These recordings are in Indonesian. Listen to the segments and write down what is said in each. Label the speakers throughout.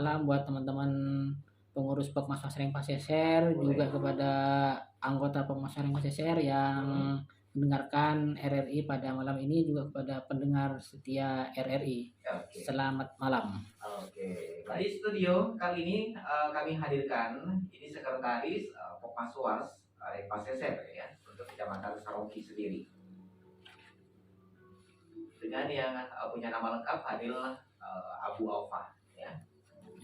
Speaker 1: salam buat teman-teman pengurus Pokmas Sering Paseser, juga kepada anggota Pokmas Sering Paseser yang mendengarkan RRI pada malam ini, juga kepada pendengar setia RRI.
Speaker 2: Oke.
Speaker 1: Selamat malam.
Speaker 2: Oke. Di studio kali ini kami hadirkan ini sekretaris Pokmaswas Paseser ya untuk Kecamatan Saronggi sendiri. Dengan yang punya nama lengkap Fadil Abu Aufa ya.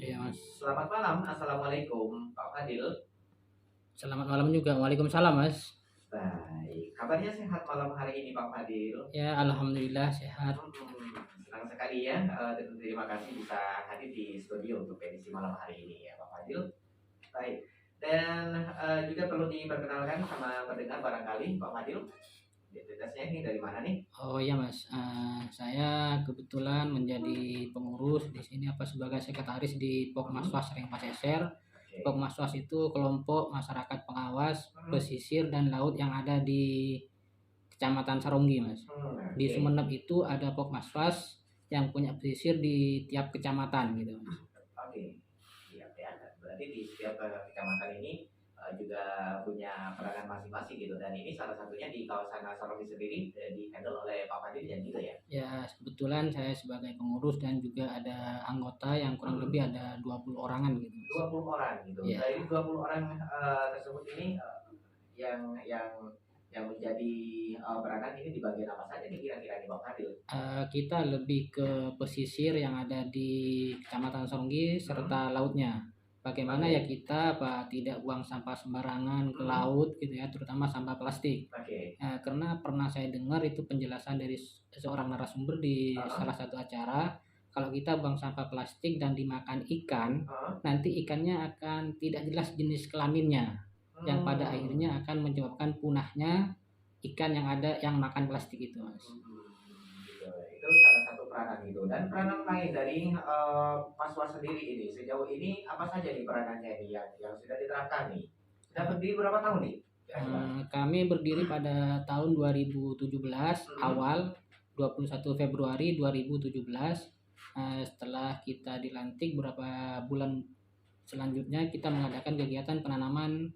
Speaker 1: Iya, Mas.
Speaker 2: Selamat malam, assalamualaikum Pak Fadil.
Speaker 1: Selamat malam juga, waalaikumsalam, Mas.
Speaker 2: Baik, kabarnya sehat malam hari ini Pak Fadil?
Speaker 1: Ya, alhamdulillah sehat.
Speaker 2: Senang sekali ya, dan terima kasih bisa hadir di studio untuk edisi malam hari ini ya Pak Fadil. Baik, dan juga perlu diperkenalkan sama pendengar barangkali Pak Fadil. Identitasnya ini dari mana nih?
Speaker 1: Oh iya, Mas, saya kebetulan menjadi pengurus di sini sebagai sekretaris di Pokmaswas Sering Paseser. Pokmaswas itu kelompok masyarakat pengawas pesisir dan laut yang ada di Kecamatan Saronggi, Mas. Di Sumeneb itu ada Pokmaswas yang punya pesisir di tiap kecamatan gitu, Mas.
Speaker 2: Oke, siap ya. Berarti di setiap kecamatan ini juga punya peranan masing-masing gitu, dan ini salah satunya di kawasan Saronggi sendiri di-handle oleh Pak Fadil dan gitu ya?
Speaker 1: Ya, kebetulan saya sebagai pengurus dan juga ada anggota yang kurang lebih ada 20 orangan gitu.
Speaker 2: 20 orang gitu.
Speaker 1: Ya.
Speaker 2: Dari 20 orang tersebut ini yang menjadi peranan ini di bagian apa saja nih kira-kira nih Pak Fadil?
Speaker 1: Kita lebih ke pesisir yang ada di Kecamatan Saronggi serta lautnya. Bagaimana ya kita tidak buang sampah sembarangan ke laut gitu ya, terutama sampah plastik. Karena pernah saya dengar itu penjelasan dari seorang narasumber di salah satu acara, kalau kita buang sampah plastik dan dimakan ikan, nanti ikannya akan tidak jelas jenis kelaminnya, yang pada akhirnya akan menyebabkan punahnya ikan yang ada yang makan plastik itu, Mas.
Speaker 2: Itu salah satu peranan gitu. Dan peranan lain dari Paswas sendiri ini sejauh ini apa saja nih peranannya ini yang sudah diterapkan nih? Sudah berdiri berapa tahun nih?
Speaker 1: Kami berdiri pada tahun 2017 awal 21 Februari 2017. Setelah kita dilantik beberapa bulan selanjutnya kita mengadakan kegiatan penanaman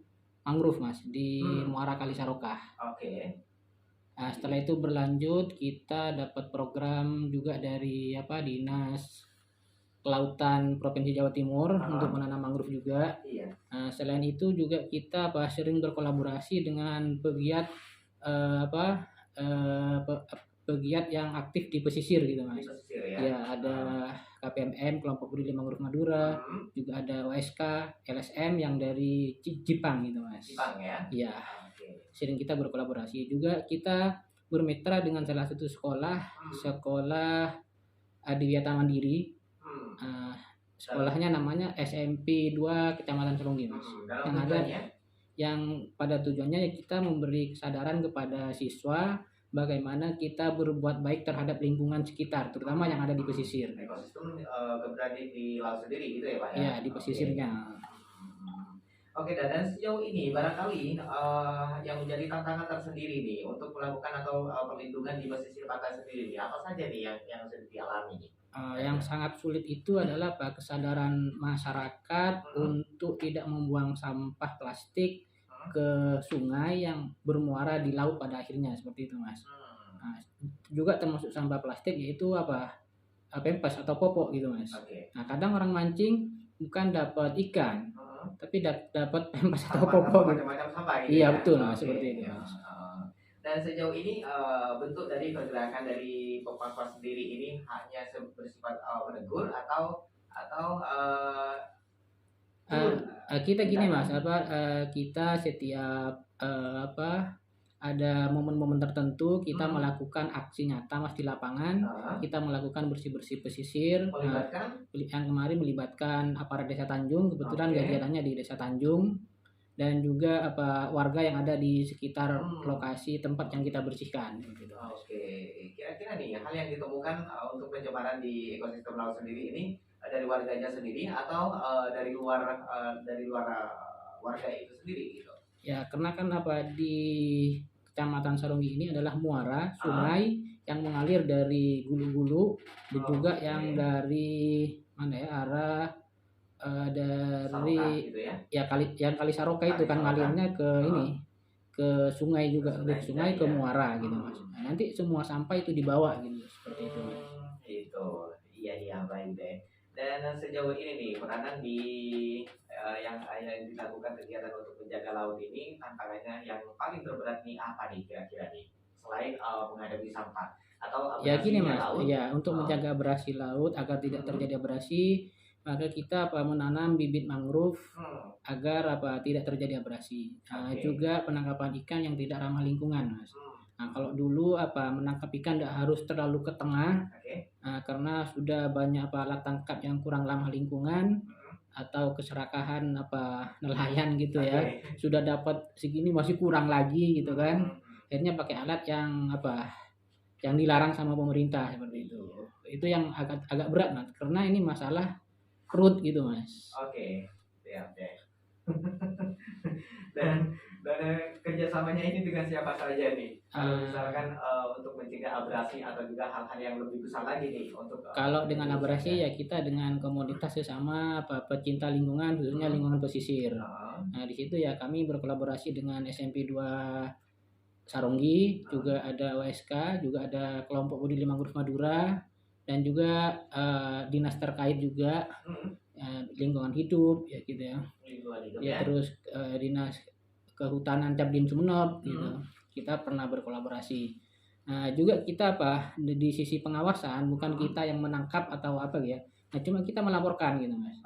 Speaker 1: mangrove, Mas, di Muara Kali Sarokah.
Speaker 2: Oke.
Speaker 1: Setelah itu berlanjut kita dapat program juga dari Dinas Kelautan Provinsi Jawa Timur untuk menanam mangrove juga.
Speaker 2: Iya.
Speaker 1: Selain itu juga kita sering berkolaborasi dengan pegiat pegiat yang aktif di pesisir gitu, Mas.
Speaker 2: Di pesisir ya.
Speaker 1: Ya, ada KPMM Kelompok Peduli Mangrove Madura, juga ada OSK LSM yang dari Jepang gitu, Mas.
Speaker 2: Jepang ya.
Speaker 1: Iya. Sering kita berkolaborasi juga, kita bermitra dengan salah satu sekolah Adiwiyata Mandiri. Sekolahnya namanya SMP 2 Kecamatan Saronggi, Mas. Yang ada yang pada tujuannya kita memberi kesadaran kepada siswa bagaimana kita berbuat baik terhadap lingkungan sekitar, terutama yang ada di pesisir.
Speaker 2: Ekosistem berada di laut sendiri gitu ya Pak ya?
Speaker 1: Iya, di pesisirnya.
Speaker 2: Oke, dan sejauh ini barangkali yang menjadi tantangan tersendiri nih untuk melakukan atau perlindungan di pesisir pantai sendiri nih, apa saja nih yang sudah dialami nih?
Speaker 1: Yang sangat sulit itu adalah kesadaran masyarakat untuk tidak membuang sampah plastik ke sungai yang bermuara di laut pada akhirnya, seperti itu, Mas. Juga termasuk sampah plastik yaitu pempas atau popok gitu, Mas. Nah, kadang orang mancing bukan dapat ikan, tapi dapat pempas atau popok.
Speaker 2: Macam-macam sampah gitu.
Speaker 1: Iya, betul, Mas, seperti itu, Mas.
Speaker 2: Dan sejauh ini bentuk dari pergerakan dari Pokmaswas sendiri ini hanya bersifat menegur atau
Speaker 1: kita gini, Mas, kita setiap ada momen-momen tertentu kita melakukan aksi nyata, Mas, di lapangan. Kita melakukan bersih-bersih pesisir, yang kemarin melibatkan aparat Desa Tanjung, kebetulan kegiatannya di Desa Tanjung, dan juga warga yang ada di sekitar lokasi tempat yang kita bersihkan gitu.
Speaker 2: Oke, kira-kira nih hal yang ditemukan untuk pencemaran di ekosistem laut sendiri ini dari warganya sendiri atau dari luar warga itu sendiri gitu?
Speaker 1: Ya, karena kan di Kecamatan Saronggi ini adalah muara sungai yang mengalir dari Gulu-Gulu dan juga yang dari arah dari
Speaker 2: Saroka gitu ya.
Speaker 1: ya kali Saroka itu
Speaker 2: Kali
Speaker 1: kan
Speaker 2: Saroka.
Speaker 1: ngalirnya ke ini, ke sungai juga,
Speaker 2: Sungai
Speaker 1: ke
Speaker 2: juga,
Speaker 1: sungai ke
Speaker 2: ya.
Speaker 1: muara gitu Mas. Nah, nanti semua sampah itu dibawa gitu seperti itu Mas.
Speaker 2: Itu. Iya iya, baik deh. Dan sejauh ini nih peranan di yang dilakukan kegiatan untuk menjaga laut ini, tantangannya yang paling terberat nih apa nih kira-kira nih? Selain menghadapi sampah atau
Speaker 1: Ya gini
Speaker 2: abrasinya
Speaker 1: Mas,
Speaker 2: laut.
Speaker 1: ya untuk menjaga abrasi laut agar tidak terjadi abrasi, maka kita menanam bibit mangrove agar tidak tidak terjadi abrasi.
Speaker 2: Oke.
Speaker 1: Juga penangkapan ikan yang tidak ramah lingkungan, Mas. Nah, kalau dulu menangkap ikan tidak harus terlalu ke tengah,
Speaker 2: Oke.
Speaker 1: karena sudah banyak alat tangkap yang kurang ramah lingkungan atau keserakahan nelayan gitu ya.
Speaker 2: Oke.
Speaker 1: Sudah dapat segini masih kurang lagi gitu kan. Akhirnya pakai alat yang dilarang sama pemerintah seperti itu. Itu yang agak berat Mas, karena ini masalah perut gitu Mas.
Speaker 2: Oke. Siap deh. dan kerjasamanya ini dengan siapa saja nih? Kalau misalkan untuk mencegah abrasi atau juga hal-hal yang lebih besar lagi nih untuk
Speaker 1: kalau dengan abrasi ya kita dengan komunitas sesama pecinta lingkungan, khususnya lingkungan pesisir. Nah di situ ya kami berkolaborasi dengan SMP 2 Saronggi, juga ada OSK, juga ada kelompok Budidaya Mangrove Madura, dan juga dinas terkait juga lingkungan hidup ya gitu ya. Ya terus dinas kehutanan Cabdin Sumeneb gitu. Kita pernah berkolaborasi. Nah, juga kita di sisi pengawasan bukan kita yang menangkap atau apa ya. Nah, cuma kita melaporkan gitu, Mas.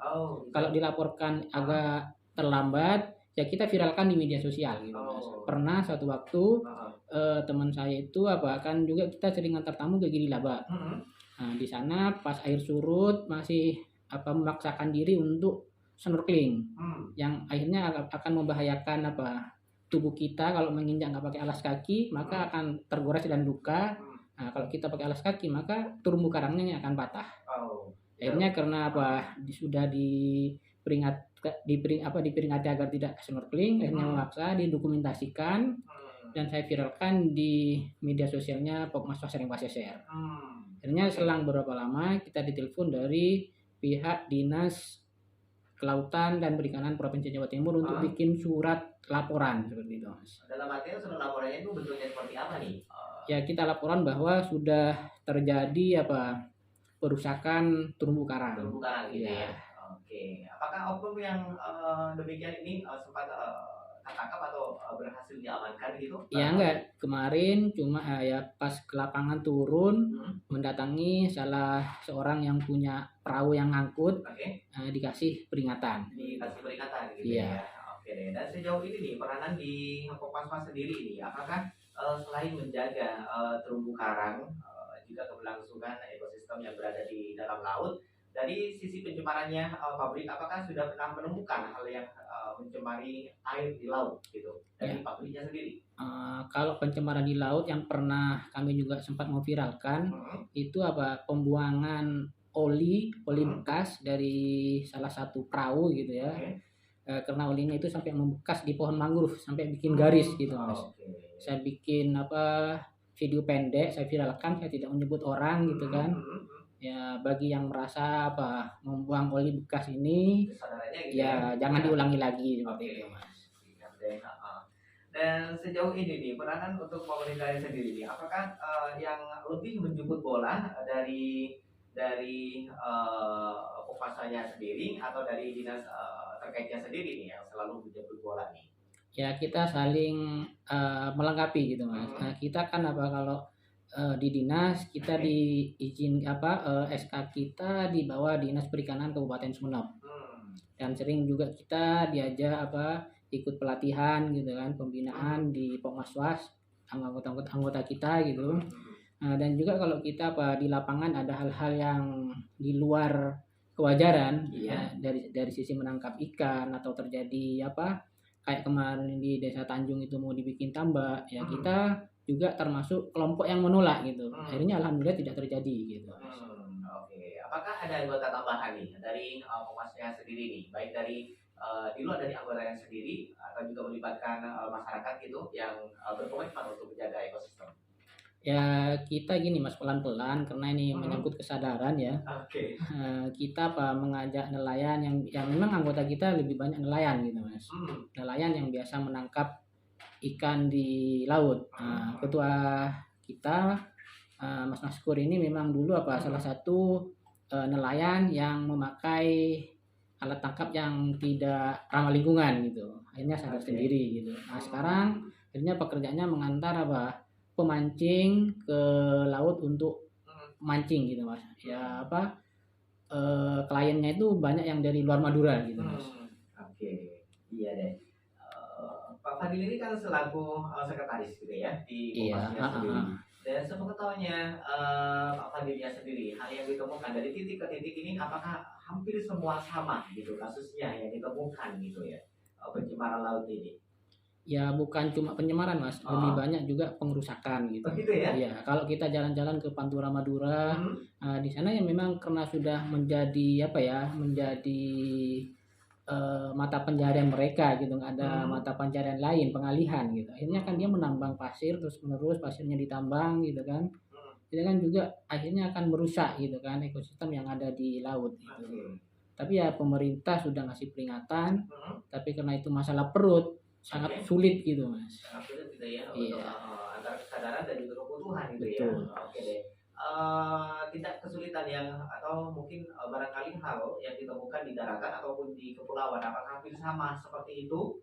Speaker 1: Kalau dilaporkan agak terlambat, ya kita viralkan di media sosial gitu, Mas. Pernah suatu waktu teman saya itu kan juga kita sering antar tamu ke Gili Laba. Nah, di sana pas air surut masih memaksakan diri untuk snorkeling, yang akhirnya akan membahayakan tubuh kita. Kalau menginjak nggak pakai alas kaki maka akan tergores dan luka. Nah, kalau kita pakai alas kaki maka terumbu karangnya akan patah. Akhirnya karena sudah diperingati agar tidak snorkeling, akhirnya memaksa didokumentasikan dan saya viralkan di media sosialnya Pokmaswas Sering Pasir. Akhirnya selang beberapa lama kita ditelepon dari pihak Dinas Kelautan dan Perikanan Provinsi Jawa Timur untuk bikin surat laporan seperti itu, Mas.
Speaker 2: Dalam artinya surat laporannya itu bentuknya seperti apa nih?
Speaker 1: Ya kita laporan bahwa sudah terjadi perusakan terumbu karang.
Speaker 2: Terumbu karang gitu ya. Oke. Apakah oknum yang demikian ini sempat tertangkap atau berhasil diamankan gitu?
Speaker 1: Ya enggak, kemarin cuma pas ke lapangan turun mendatangi salah seorang yang punya perahu yang ngangkut, dikasih peringatan.
Speaker 2: Dikasih peringatan gitu ya. Oke deh. Dan sejauh ini nih peranan di Pokmaswas sendiri nih, apakah selain menjaga terumbu karang, juga keberlangsungan ekosistem yang berada di dalam laut, dari sisi pencemarannya pabrik, apakah sudah pernah menemukan hal yang mencemari air di laut gitu dari pabriknya sendiri?
Speaker 1: Kalau pencemaran di laut yang pernah kami juga sempat memviralkan itu pembuangan oli bekas dari salah satu perahu gitu ya. Karena olinya itu sampai membekas di pohon mangrove sampai bikin garis gitu Mas. Saya bikin video pendek, saya viralkan, saya tidak menyebut orang gitu kan. Ya bagi yang merasa membuang oli bekas ini
Speaker 2: gitu
Speaker 1: ya jangan diulangi lagi seperti itu Mas.
Speaker 2: Dan sejauh ini nih peranan untuk pemerintah sendiri nih, apakah yang lebih menjemput bola dari Kopasanya sendiri atau dari dinas terkaitnya sendiri nih yang selalu menjemput bola nih?
Speaker 1: Ya kita saling melengkapi gitu Mas. Nah, kita kan kalau di dinas kita diizin SK kita di bawah Dinas Perikanan Kabupaten Sumeneb. Dan sering juga kita diajak ikut pelatihan gitu kan, pembinaan di Pokmaswas anggota kita gitu. Nah, dan juga kalau kita di lapangan ada hal-hal yang di luar kewajaran ya dari sisi menangkap ikan atau terjadi kayak kemarin di Desa Tanjung itu mau dibikin tambak ya kita juga termasuk kelompok yang menolak gitu. Akhirnya alhamdulillah tidak terjadi gitu.
Speaker 2: Oke. Apakah ada anggota tambahan nih dari Pokmasnya sendiri nih, baik dari di luar dari anggotanya sendiri atau juga melibatkan masyarakat gitu yang berkomitmen untuk menjaga ekosistem?
Speaker 1: Ya kita gini Mas, pelan-pelan karena ini
Speaker 2: Hmm,
Speaker 1: menyangkut kesadaran ya.
Speaker 2: oke.
Speaker 1: Kita mengajak nelayan yang memang anggota kita lebih banyak nelayan gitu Mas.
Speaker 2: Hmm,
Speaker 1: Nelayan yang biasa menangkap ikan di laut.
Speaker 2: hmm,
Speaker 1: Ketua kita, Mas Maskur ini memang dulu salah
Speaker 2: hmm,
Speaker 1: satu nelayan yang memakai alat tangkap yang tidak ramah lingkungan gitu. Akhirnya sadar
Speaker 2: oke.
Speaker 1: sendiri gitu. Nah sekarang
Speaker 2: Hmm,
Speaker 1: akhirnya pekerjaannya mengantar pemancing ke laut untuk
Speaker 2: hmm,
Speaker 1: mancing gitu Mas.
Speaker 2: hmm,
Speaker 1: Ya kliennya itu banyak yang dari luar Madura gitu Mas.
Speaker 2: oke. Iya deh. Pak Fadil ini kan selaku sekretaris gitu ya di
Speaker 1: Iya,
Speaker 2: Kopasnya sendiri. Dan sepengetahuannya Pak Fadilnya sendiri, hal yang ditemukan dari titik ke titik ini apakah hampir semua sama gitu kasusnya yang ditemukan gitu ya, pencemaran laut ini?
Speaker 1: Ya bukan cuma pencemaran Mas, lebih
Speaker 2: Oh,
Speaker 1: banyak juga pengerusakan gitu.
Speaker 2: begitu ya?
Speaker 1: Iya, kalau kita jalan-jalan ke Pantura Madura,
Speaker 2: Hmm,
Speaker 1: di sana ya memang karena sudah menjadi menjadi mata pencarian mereka gitu, nggak ada
Speaker 2: hmm,
Speaker 1: mata pencarian lain, pengalihan gitu. Akhirnya kan dia
Speaker 2: hmm,
Speaker 1: menambang pasir terus-menerus, pasirnya ditambang gitu kan.
Speaker 2: hmm,
Speaker 1: Itu kan juga akhirnya akan merusak gitu kan ekosistem yang ada di laut gitu.
Speaker 2: oke.
Speaker 1: Tapi ya pemerintah sudah ngasih peringatan,
Speaker 2: Hmm,
Speaker 1: tapi karena itu masalah perut sangat
Speaker 2: oke.
Speaker 1: sulit gitu Mas.
Speaker 2: Sangat sulit gitu ya untuk
Speaker 1: Iya,
Speaker 2: antara kesadaran dan juga kebutuhan gitu ya.
Speaker 1: betul.
Speaker 2: Oke deh. Tidak kesulitan yang atau mungkin barangkali hal yang ditemukan di daratan ataupun di kepulauan apakah hampir sama seperti itu?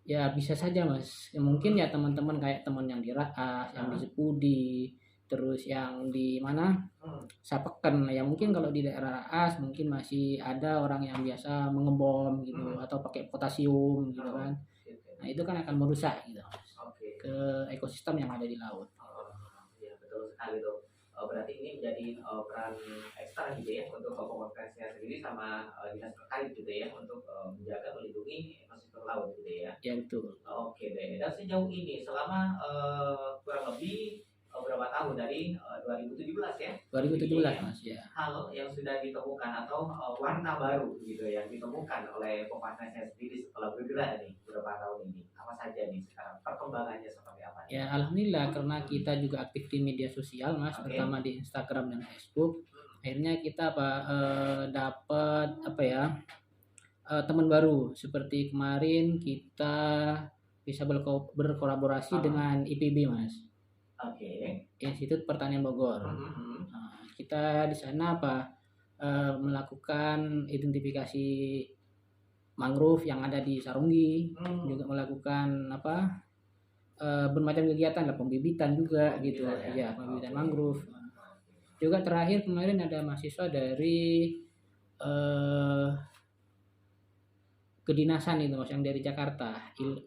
Speaker 1: Ya bisa saja Mas. Ya, mungkin
Speaker 2: Hmm,
Speaker 1: ya teman-teman kayak teman yang di Raas, yang di
Speaker 2: ah,
Speaker 1: Sepudi, terus yang di mana
Speaker 2: hmm,
Speaker 1: Sapeken. Ya mungkin kalau di daerah Raas mungkin masih ada orang yang biasa mengebom gitu
Speaker 2: hmm,
Speaker 1: atau pakai potasium gitu
Speaker 2: oh,
Speaker 1: kan.
Speaker 2: gitu.
Speaker 1: Nah, itu kan akan merusak gitu Mas,
Speaker 2: Oke.
Speaker 1: ke ekosistem yang ada di laut.
Speaker 2: Oh, ya betul sekali tuh. Berarti ini menjadi peran ekstra gitu ya untuk komunitasnya sendiri sama dinas terkait gitu ya untuk menjaga melindungi ekosistem laut gitu ya.
Speaker 1: Ya betul.
Speaker 2: Oke deh. Dan sejauh ini selama kurang lebih berapa tahun dari 2017 ya? Ini
Speaker 1: 2017
Speaker 2: ya.
Speaker 1: Mas ya.
Speaker 2: Hal yang sudah ditemukan atau warna baru gitu yang ditemukan oleh Kopasnesnya sendiri setelah bergerak nih beberapa tahun ini. Apa saja nih sekarang perkembangannya seperti apa nih?
Speaker 1: Ya alhamdulillah karena
Speaker 2: Hmm,
Speaker 1: kita juga aktif di media sosial Mas,
Speaker 2: oke.
Speaker 1: terutama di Instagram dan Facebook. Akhirnya kita dapat teman baru seperti kemarin kita bisa berkolaborasi
Speaker 2: Ah,
Speaker 1: dengan IPB Mas,
Speaker 2: oke.
Speaker 1: Institut Pertanian Bogor.
Speaker 2: Hmm, hmm, hmm.
Speaker 1: Kita di sana melakukan identifikasi mangrove yang ada di Saronggi,
Speaker 2: Hmm,
Speaker 1: juga melakukan bermacam kegiatan lah, pembibitan juga gitu
Speaker 2: pembibitan ya.
Speaker 1: ya, pembibitan
Speaker 2: Oke.
Speaker 1: mangrove. Juga terakhir kemarin ada mahasiswa dari eh, kedinasan itu Mas yang dari Jakarta,
Speaker 2: Hmm,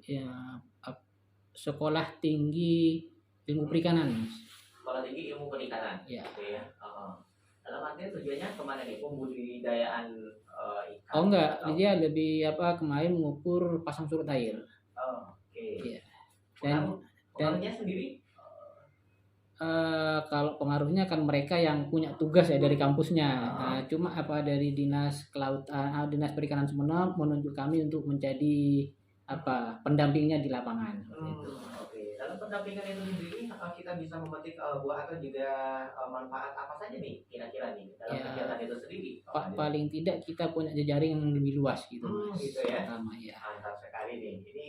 Speaker 1: sekolah tinggi ilmu
Speaker 2: hmm.
Speaker 1: perikanan Mas.
Speaker 2: Sekolah tinggi ilmu perikanan
Speaker 1: Ya.
Speaker 2: gitu ya. Dalam artian tujuannya kemana nih? Pembudidayaan
Speaker 1: Oh
Speaker 2: ikan
Speaker 1: enggak,
Speaker 2: atau
Speaker 1: dia lebih kemarin mengukur pasang surut air.
Speaker 2: oke.
Speaker 1: Iya. Dan
Speaker 2: Pengaruh
Speaker 1: dan
Speaker 2: pengaruhnya sendiri
Speaker 1: kalau pengaruhnya kan mereka yang punya tugas ya dari kampusnya.
Speaker 2: uh,
Speaker 1: Cuma dari dinas kelautan, dinas perikanan Sumeneb menunjuk kami untuk menjadi pendampingnya di lapangan seperti itu.
Speaker 2: oke. Dalam pendampingan itu sendiri kita bisa memetik buah atau juga manfaat apa saja nih kira-kira nih dalam
Speaker 1: Ya
Speaker 2: kegiatan itu sendiri Pak Fadil?
Speaker 1: paling tidak kita punya jejaring yang lebih luas gitu Mas.
Speaker 2: Gitu ya.
Speaker 1: Pertama ya.
Speaker 2: Mantap sekali nih. Ini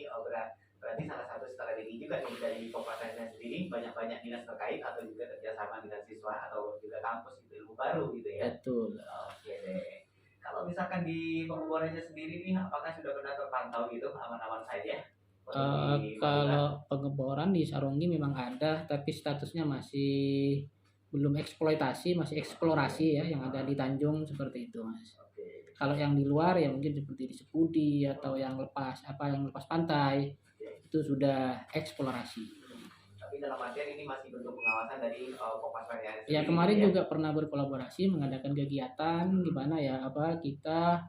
Speaker 2: berarti salah satu strategi juga nih dari Kopasnya sendiri banyak-banyak dinas terkait atau juga kerjasama dengan siswa atau juga kampus gitu ilmu baru gitu ya.
Speaker 1: Betul.
Speaker 2: Oke deh. Kalau misalkan di Penguburannya sendiri nih, apakah sudah pernah terpantau gitu aman-aman saja untuk di Madura?
Speaker 1: Kalau pengeboran di Saronggi memang ada, tapi statusnya masih belum eksploitasi, masih eksplorasi ya, yang ada di Tanjung seperti itu, Mas.
Speaker 2: Oke.
Speaker 1: Kalau yang di luar ya mungkin seperti di Sepudi atau yang lepas pantai
Speaker 2: Oke.
Speaker 1: itu sudah eksplorasi.
Speaker 2: Tapi dalam artian ini masih bentuk pengawasan dari Kopasnya
Speaker 1: Ya
Speaker 2: sendiri gitu
Speaker 1: kemarin
Speaker 2: ya.
Speaker 1: juga pernah berkolaborasi mengadakan kegiatan di mana kita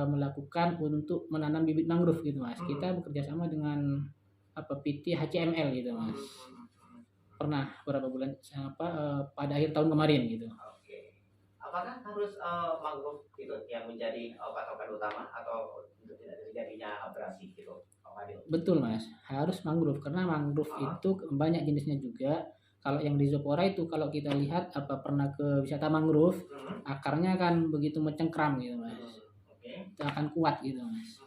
Speaker 1: melakukan untuk menanam bibit mangrove gitu Mas.
Speaker 2: Hmm.
Speaker 1: Kita bekerja sama dengan PT HCML gitu
Speaker 2: Hmm.
Speaker 1: Mas.
Speaker 2: Hmm.
Speaker 1: Pernah beberapa bulan pada akhir tahun kemarin gitu.
Speaker 2: Oke. Apakah harus mangrove gitu yang menjadi patokan utama atau untuk tidak terjadinya abrasi gitu, Pak Fadil?
Speaker 1: Betul Mas, harus mangrove karena mangrove
Speaker 2: Ah,
Speaker 1: itu banyak jenisnya juga. Kalau yang rhizopora itu kalau kita lihat pernah ke wisata mangrove, akarnya kan begitu mencengkram gitu Mas.
Speaker 2: Oke.
Speaker 1: Itu akan kuat gitu Mas.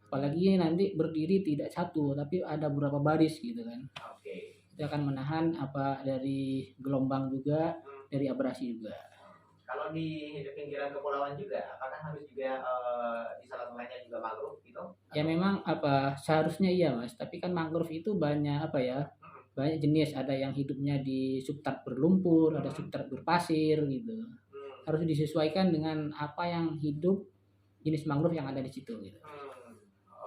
Speaker 1: Apalagi nanti berdiri tidak satu tapi ada beberapa baris gitu kan.
Speaker 2: Oke.
Speaker 1: Itu akan menahan dari gelombang juga, dari abrasi juga.
Speaker 2: Kalau di pinggiran kepulauan juga, apakah harus juga di salah satunya juga mangrove gitu?
Speaker 1: Ya memang seharusnya iya Mas, tapi kan mangrove itu banyak banyak jenis, ada yang hidupnya di substrat berlumpur, ada substrat berpasir gitu. Harus disesuaikan dengan apa yang hidup jenis mangrove yang ada di situ gitu.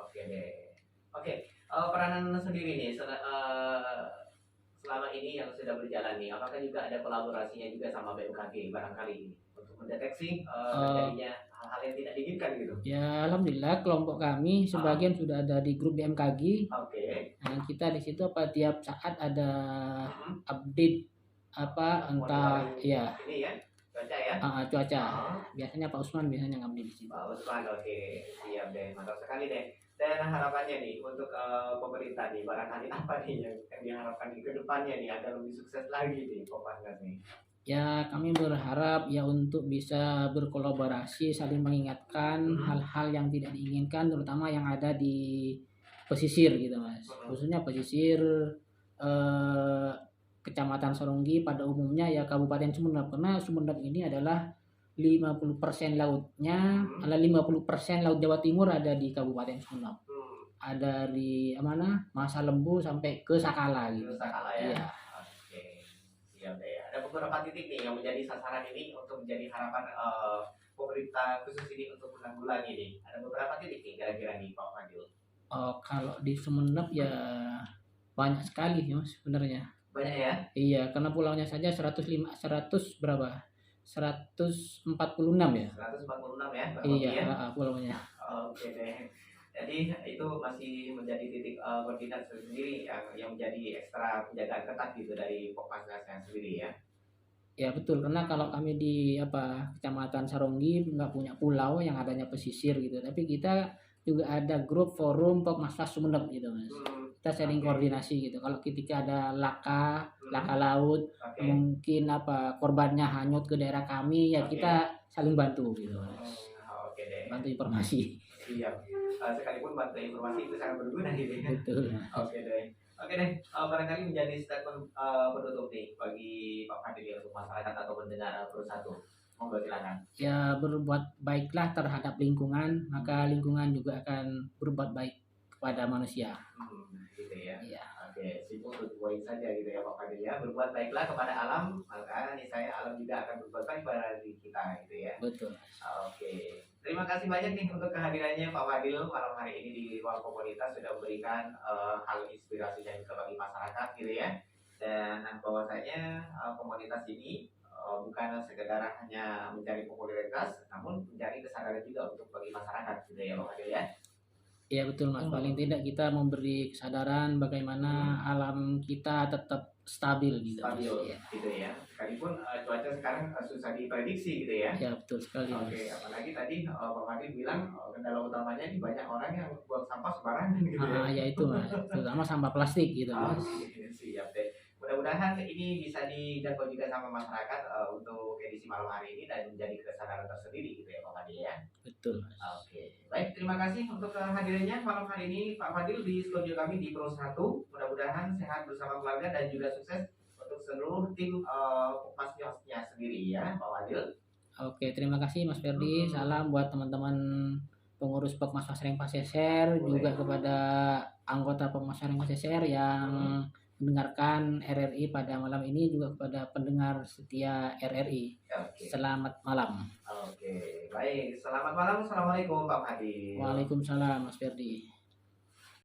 Speaker 2: Oke deh. Oke, peranan sendiri nih selama ini yang sudah berjalan nih, apakah juga ada kolaborasinya juga sama BMKG barangkali untuk mendeteksi terjadinya hal-hal yang tidak diinginkan gitu?
Speaker 1: Ya alhamdulillah kelompok kami sebagian sudah ada di grup BMKG.
Speaker 2: Oke.
Speaker 1: Nah, kita di situ tiap saat ada update entah ya
Speaker 2: Ini ya, cuaca ya.
Speaker 1: cuaca. Biasanya Pak Usman biasanya ngupdate di situ.
Speaker 2: Pak Usman, oke, siap deh, mantap sekali deh. Dan harapannya nih untuk pemerintah nih, barangkali apa nih yang diharapkan di kedepannya nih agar lebih sukses lagi nih Kopasgas nih?
Speaker 1: Ya kami berharap ya untuk bisa berkolaborasi, saling mengingatkan hal-hal yang tidak diinginkan, terutama yang ada di pesisir gitu Mas. Khususnya pesisir Kecamatan Soronggi pada umumnya ya Kabupaten Sumeneb, karena Sumeneb ini adalah 50% lautnya, 50% laut Jawa Timur ada di Kabupaten Sumeneb. Ada di Masa Lembu sampai ke Sakala gitu.
Speaker 2: Sakala ya.
Speaker 1: Iya.
Speaker 2: Oke, siap deh. Ada beberapa titik nih yang menjadi sasaran ini untuk menjadi harapan pemerintah khusus ini untuk menanggulangi nih. Ada beberapa titik nih kira-kira nih Pak Fadil.
Speaker 1: Kalau di Sumeneb ya banyak sekali ya sebenarnya.
Speaker 2: Banyak ya?
Speaker 1: Iya, karena pulaunya saja 100 berapa? 146 ya.
Speaker 2: 146 ya?
Speaker 1: Iya, ya? Pulaunya.
Speaker 2: Oke deh. Jadi itu masih menjadi titik koordinat sendiri yang menjadi ekstra penjagaan ketat gitu dari Kopasgasnya sendiri ya.
Speaker 1: Ya betul, karena kalau kami di Kecamatan Saronggi nggak punya pulau yang adanya pesisir gitu, tapi kita juga ada grup forum Pokmaswas Sumeneb gitu Mas. Kita sering koordinasi gitu. Kalau ketika ada laka laut, mungkin korbannya hanyut ke daerah kami ya kita saling bantu gitu Mas.
Speaker 2: Oke deh.
Speaker 1: Bantu informasi.
Speaker 2: Siap. Sekalipun bantu informasi itu sangat berguna gitu ya.
Speaker 1: Betul.
Speaker 2: Oke deh. Oke deh, barangkali menjadi statement penutup nih bagi Pak Fadil untuk masyarakat atau pendengar Pro1. Monggo silakan.
Speaker 1: Ya berbuat baiklah terhadap lingkungan, maka lingkungan juga akan berbuat baik kepada manusia.
Speaker 2: Gitu ya.
Speaker 1: Iya.
Speaker 2: Oke, simpel untuk poin saja gitu ya Pak Fadil ya. Berbuat baiklah kepada alam, maka niscaya alam juga akan berbuat baik pada diri kita gitu ya.
Speaker 1: Betul.
Speaker 2: Oke. Terima kasih banyak nih untuk kehadirannya Pak Fadil malam hari ini di ruang komunitas, sudah memberikan hal inspirasi dan juga bagi masyarakat gitu ya. Dan bahwasanya komunitas ini bukan sekedar hanya mencari popularitas, namun mencari kesadaran juga untuk bagi masyarakat gitu ya Pak Fadil ya.
Speaker 1: Iya betul Mas, paling tidak kita memberi kesadaran bagaimana alam kita tetap stabil gitu.
Speaker 2: Stabil gitu ya. Sekalipun cuaca sekarang susah diprediksi gitu ya.
Speaker 1: Ya betul sekali.
Speaker 2: Oke, apalagi tadi Pak Fadil bilang kendala utamanya ini banyak orang yang buang sampah sembarangan gitu ya.
Speaker 1: Ya itu Mas, terutama sampah plastik gitu Mas.
Speaker 2: Siap deh. Mudah-mudahan ini bisa dijangkau juga sama masyarakat untuk edisi malam hari ini dan menjadi kesadaran tersendiri gitu ya Pak Fadil ya.
Speaker 1: Betul.
Speaker 2: Oke, baik, terima kasih untuk kehadirannya malam hari ini Pak Fadil di studio kami di Pro1. Mudah-mudahan sehat bersama keluarga dan juga sukses untuk seluruh tim Kopasgasnya sendiri ya Pak Fadil.
Speaker 1: Oke, terima kasih Mas Ferdi. Salam buat teman-teman pengurus Pokmaswas Rengpaseser, juga kepada anggota Pokmaswas Rengpaseser yang mendengarkan RRI pada malam ini, juga kepada pendengar setia RRI. Selamat malam.
Speaker 2: Oke, baik. Selamat malam. Assalamualaikum Pak Fadil.
Speaker 1: Waalaikumsalam Mas Ferdi.